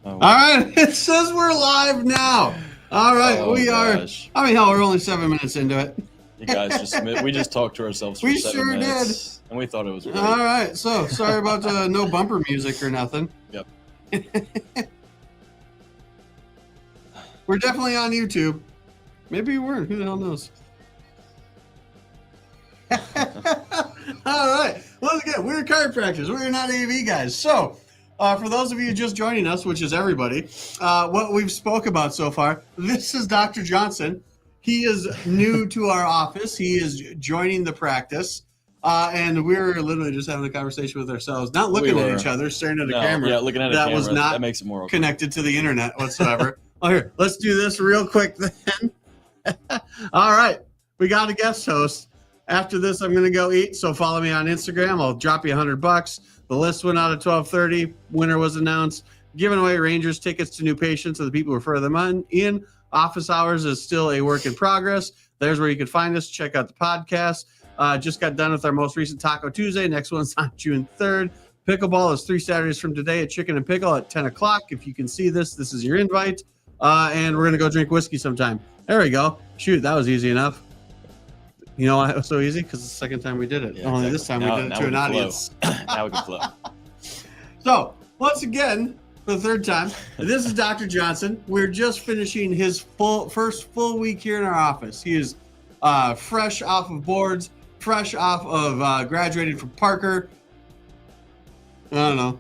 Oh, All right, it says we're live now. All right, we gosh. are. I mean, hell, we're only 7 minutes into it. You guys we just talked to ourselves for We 7 sure minutes, and we thought it was great. All right, so sorry about no bumper music or nothing. Yep. We're definitely on YouTube. Maybe we weren't. Who the hell knows? All right. Once again, we're chiropractors. We're not AV guys. So, for those of you just joining us, which is everybody, what we've spoke about so far, this is Dr. Johnson. He is new to our office. He is joining the practice. And we're literally just having a conversation with ourselves, not looking at each other, staring at a camera. Yeah, looking at a that camera. was not that makes it more connected to the internet whatsoever. Oh, here, let's do this real quick then. All right, we got a guest host. After this, I'm going to go eat. So follow me on Instagram. I'll drop you $100. The list went out at 12:30. Winner was announced. Giving away Rangers tickets to new patients so the people refer them in. Office hours is still a work in progress. There's where you can find us. Check out the podcast. Just got done with our most recent Taco Tuesday. Next one's on June 3rd. Pickleball is 3 Saturdays from today at Chicken and Pickle at 10 o'clock. If you can see this, this is your invite. And we're going to go drink whiskey sometime. There we go. Shoot, that was easy enough. You know why it was so easy? Because it's the second time we did it. Yeah, Only exactly. this time we did it to an audience. Now we can flow. So, once again, for the third time, this is Dr. Johnson. We're just finishing his first full week here in our office. He is fresh off of boards, fresh off of graduating from Parker. I don't know.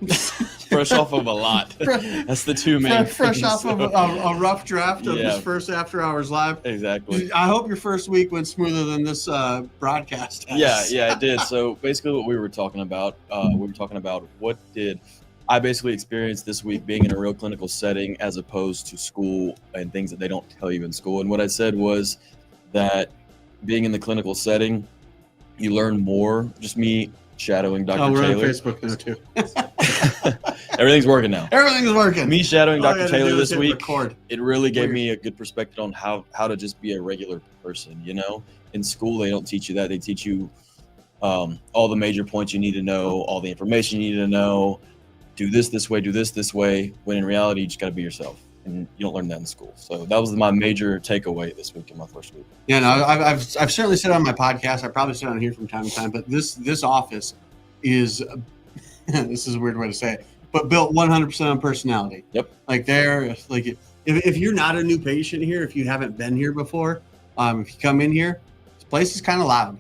Fresh off of a lot. That's the two main Fresh things, off of a rough draft of Yeah. his first After Hours Live. Exactly. I hope your first week went smoother than this broadcast has. Yeah, it did. So basically what we were talking about what did I basically experienced this week being in a real clinical setting as opposed to school and things that they don't tell you in school. And what I said was that being in the clinical setting, you learn more. Just me shadowing Dr. Oh, we're Taylor. on Facebook now too. Everything's working now. Everything's working. Me shadowing All I Dr. gotta Taylor do is this hit week, record. it really gave Weird. me a good perspective on how to just be a regular person, you know? In school, they don't teach you that. They teach you all the major points you need to know, all the information you need to know, do this way, do this way, when in reality, you just got to be yourself. And you don't learn that in school. So that was my major takeaway this week in my first week. Yeah, no, I've certainly said on my podcast. I probably said on here from time to time, but this office is this is a weird way to say it, but built 100% on personality. Yep. Like if you're not a new patient here, if you haven't been here before, if you come in here, this place is kind of loud.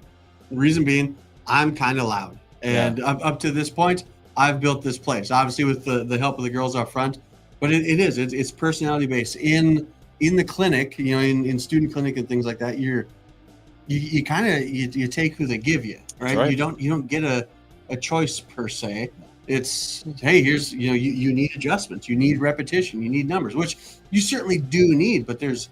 The reason being, I'm kind of loud, and up to this point, I've built this place. Obviously, with the help of the girls up front. But it's personality based in the clinic, you know, in student clinic and things like that. You take who they give you, right? Right. You don't get a choice per se. It's, hey, here's, you know, you need adjustments, you need repetition, you need numbers, which you certainly do need, but there's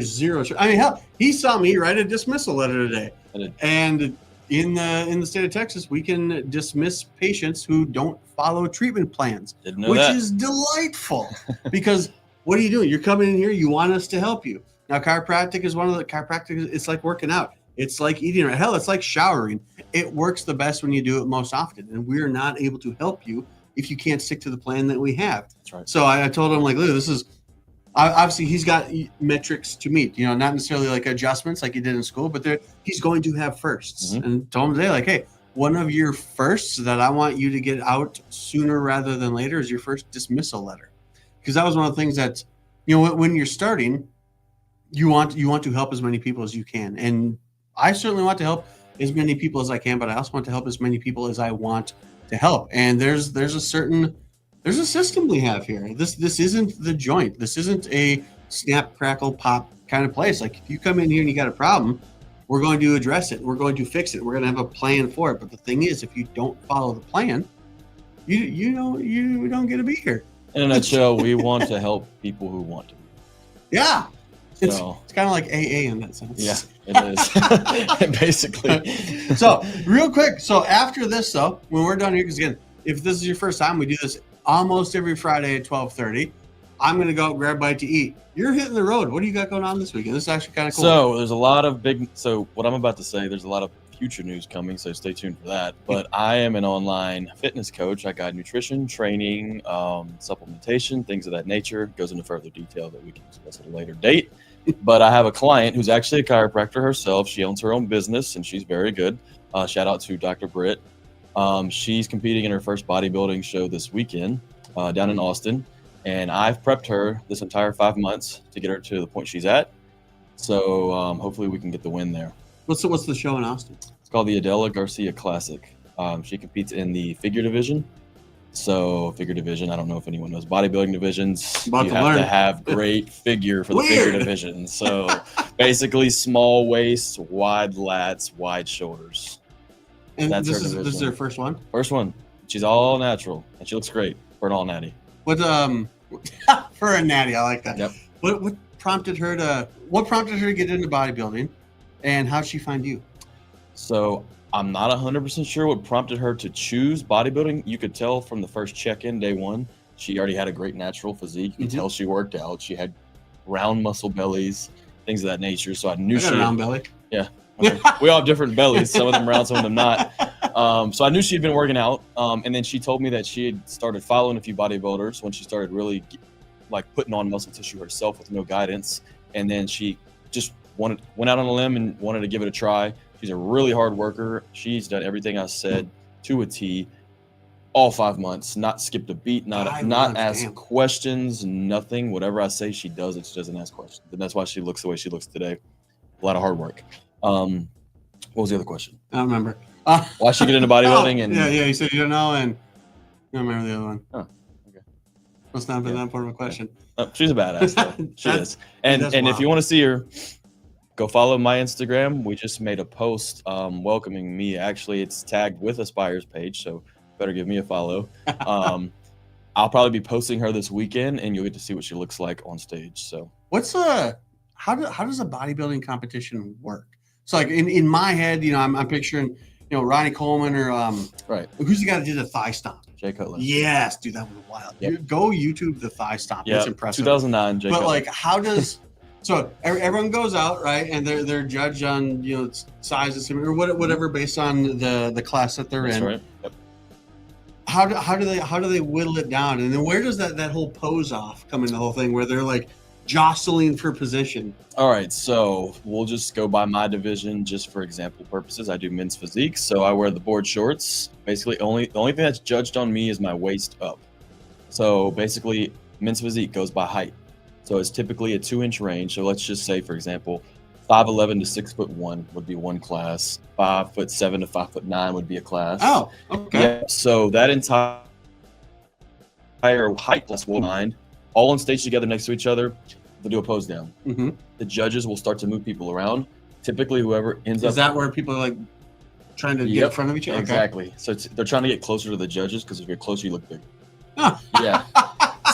zero. I mean, hell, he saw me write a dismissal letter today, and in the state of Texas, we can dismiss patients who don't follow treatment plans, Didn't know which that. is delightful because what are you doing? You're coming in here, you want us to help you. Now, chiropractic is it's like working out. It's like eating, hell, it's like showering. It works the best when you do it most often. And we're not able to help you if you can't stick to the plan that we have. That's right. So I told him, like, look, this is, obviously he's got metrics to meet, you know, not necessarily like adjustments like he did in school, but he's going to have firsts. Mm-hmm. And told him today, like, hey, one of your firsts that I want you to get out sooner rather than later is your first dismissal letter. Because that was one of the things that, you know, when you're starting, you want to help as many people as you can. And I certainly want to help as many people as I can, but I also want to help as many people as I want to help. And there's a system we have here. This isn't the joint. This isn't a snap, crackle, pop kind of place. Like, if you come in here and you got a problem, we're going to address it. We're going to fix it. We're going to have a plan for it. But the thing is, if you don't follow the plan, you don't get to be here. In a nutshell, we want to help people who want to. Yeah. It's So, kind of like AA in that sense. yeah, it is. Basically. So real quick. So after this, though, when we're done here, because again, if this is your first time, we do this almost every Friday at 12:30. I'm going to go grab a bite to eat. You're hitting the road. What do you got going on this weekend? This is actually kind of cool. So there's a lot of what I'm about to say, there's a lot of future news coming, so stay tuned for that. But I am an online fitness coach. I guide nutrition, training, supplementation, things of that nature. Goes into further detail that we can discuss at a later date. But I have a client who's actually a chiropractor herself. She owns her own business, and she's very good. Shout out to Dr. Britt. She's competing in her first bodybuilding show this weekend down in Austin. And I've prepped her this entire 5 months to get her to the point she's at. So hopefully we can get the win there. What's the show in Austin? It's called the Adela Garcia Classic. She competes in the figure division. So figure division, I don't know if anyone knows bodybuilding divisions. About you to have learn. to have great figure for the figure division. So basically small waist, wide lats, wide shoulders. And That's this her is division. her first one. First one. She's all natural and she looks great for an all natty. What for a natty? I like that. Yep. What prompted her to get into bodybuilding, and how'd she find you? So I'm not 100% sure what prompted her to choose bodybuilding. You could tell from the first check-in day one, she already had a great natural physique. You could tell she worked out. She had round muscle bellies, things of that nature. So I knew I got a round belly. Yeah. Okay. We all have different bellies. Some of them round, some of them not. So I knew she'd been working out. And then she told me that she had started following a few bodybuilders when she started really like putting on muscle tissue herself with no guidance. And then she just went out on a limb and wanted to give it a try. She's a really hard worker. She's done everything I said to a T all 5 months, not skipped a beat, not asked questions, nothing. Whatever I say, she does it. She doesn't ask questions. And that's why she looks the way she looks today. A lot of hard work. What was the other question? I don't remember. Why she get into bodybuilding? And yeah, you said you don't know, and I don't remember the other one. Oh, okay. Must not have been that important of a question. She's a badass, though. She is. And if you want to see her, go follow my Instagram. We just made a post welcoming me. Actually, it's tagged with Aspire's page, so better give me a follow. I'll probably be posting her this weekend, and you'll get to see what she looks like on stage. So, how does a bodybuilding competition work? So, like in my head, I'm picturing, Ronnie Coleman or right. Who's the guy that did the thigh stomp? Jay Cutler. Yes, dude, that was wild. Yep. Go YouTube the thigh stomp. Yeah, It's impressive. 2009. Jay But Cutler. like, how does so everyone goes out, right, and they're judged on size or whatever based on the class that they're That's in. right. Yep. How do they whittle it down, and then where does that whole pose off come in the whole thing where they're like jostling for position? All right, so we'll just go by my division just for example purposes. I do men's physique, so I wear the board shorts. Basically, the only thing that's judged on me is my waist up. So basically, men's physique goes by height. So it's typically a 2-inch range. So let's just say, for example, 5'11" to 6'1" would be one class. 5'7" to 5'9" would be a class. Oh, okay. Yeah. So that entire height class will mind all on stage together next to each other. They'll do a pose down. Mm-hmm. The judges will start to move people around. Typically, whoever ends up. Is that where people are like trying to get in front of each other? Exactly. So they're trying to get closer to the judges because if you're closer, you look big. Oh. Yeah.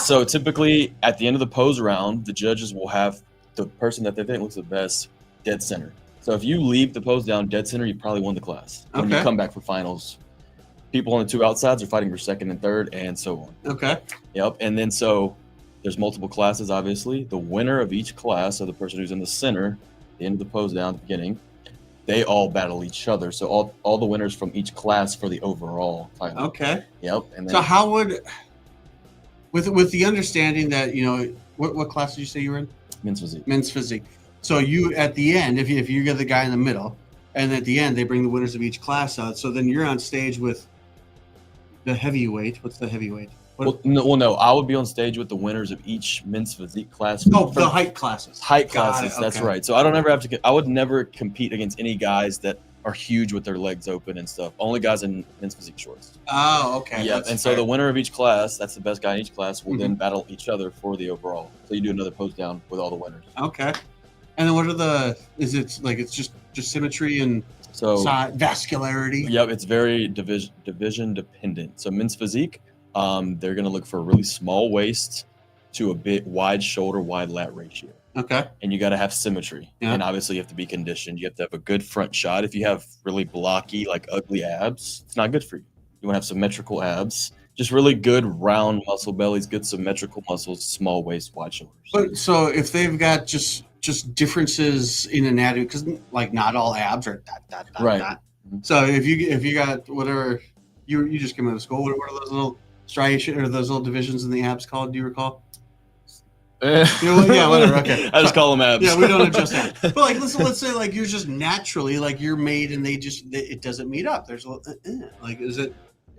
So typically, at the end of the pose round, the judges will have the person that they think looks the best dead center. So if you leave the pose down dead center, you probably won the class. When you Okay. come back for finals, people on the two outsides are fighting for second and third, and so on. Okay. Yep. And then so there's multiple classes, obviously. The winner of each class, so the person who's in the center, the end of the pose down at the beginning, they all battle each other. So all the winners from each class for the overall final. Okay. Yep. And then So how would, with the understanding that what class did you say you were in? men's physique. Men's physique. So you at the end, if you get the guy in the middle, and at the end they bring the winners of each class out. So then you're on stage with the heavyweight. What's the heavyweight? Well, no. I would be on stage with the winners of each men's physique class. The height classes. Height Got classes. it, That's okay. right. So I don't ever have to. I would never compete against any guys that are huge with their legs open and stuff. Only guys in men's physique shorts. Oh, okay. Yeah. That's And so fair. the winner of each class, that's the best guy in each class, will Mhm. then battle each other for the overall. So you do another pose down with all the winners. Okay. And then what are is it like it's just symmetry and So vascularity? yep, it's very division dependent. So men's physique, they're going to look for a really small waist to a bit wide shoulder, wide lat ratio. Okay. And you got to have symmetry. Yeah. And obviously you have to be conditioned. You have to have a good front shot. If you have really blocky, like ugly abs, it's not good for you. You want to have symmetrical abs, just really good round muscle bellies, good symmetrical muscles, small waist, wide shoulders. But so if they've got just differences in anatomy, because like not all abs are that. Right. So if you got whatever you just came out of school, what are those little striation or those little divisions in the abs called? Do you recall? Yeah, whatever. Okay, I just call them abs. Yeah, we don't adjust that. But like, let's say like you're just naturally like you're made, and it doesn't meet up. There's a little, like, is it?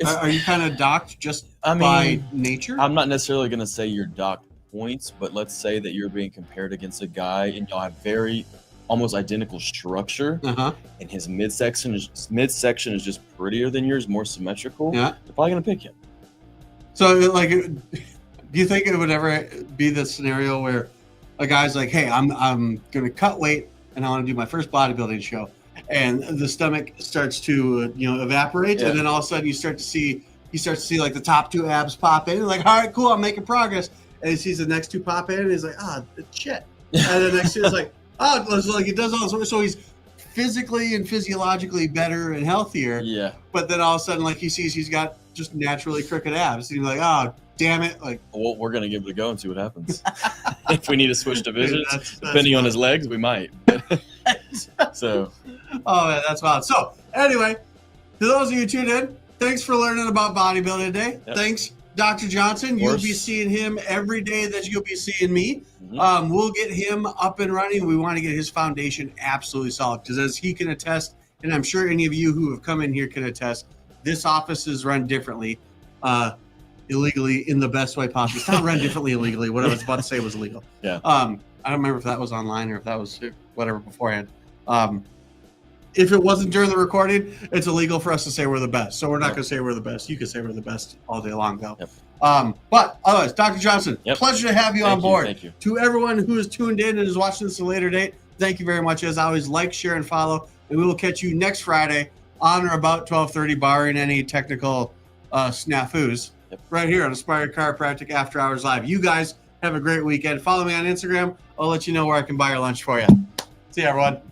Are you kind of docked just by nature? I'm not necessarily going to say you're docked points, but let's say that you're being compared against a guy, and y'all have very almost identical structure, and his midsection is just prettier than yours, more symmetrical. Yeah, they're probably going to pick him. So like, do you think it would ever be the scenario where a guy's like, "Hey, I'm going to cut weight, and I want to do my first bodybuilding show," and the stomach starts to evaporate, and then all of a sudden you start to see like the top two abs pop in, and like, all right, cool, I'm making progress, and he sees the next two pop in, and he's like, shit, and the next two is like, it's like it does all this, so he's physically and physiologically better and healthier. Yeah. But then all of a sudden, like, he sees he's got just naturally crooked abs, and he's like, damn it, like. Well, we're gonna give it a go and see what happens. If we need to switch divisions, that's depending on his legs, we might. So. Oh man, that's wild. So anyway, to those of you tuned in, thanks for learning about bodybuilding today. Yep. Thanks, Dr. Johnson. You'll be seeing him every day that you'll be seeing me. We'll get him up and running. We want to get his foundation absolutely solid, because as he can attest, and I'm sure any of you who have come in here can attest, this office is run differently, illegally, in the best way possible. It's not run differently illegally. What I was about to say was illegal. Yeah. I don't remember if that was online or if that was whatever beforehand. If it wasn't during the recording, it's illegal for us to say we're the best. So we're not going to say we're the best. You can say we're the best all day long, though. Yep. But otherwise, Dr. Johnson, pleasure to have you on board. Thank you. To everyone who is tuned in and is watching this at a later date, thank you very much. As always, like, share, and follow. And we will catch you next Friday on or about 12:30, barring any technical snafus, right here on Aspire Chiropractic After Hours Live. You guys have a great weekend. Follow me on Instagram. I'll let you know where I can buy your lunch for you. See you, everyone.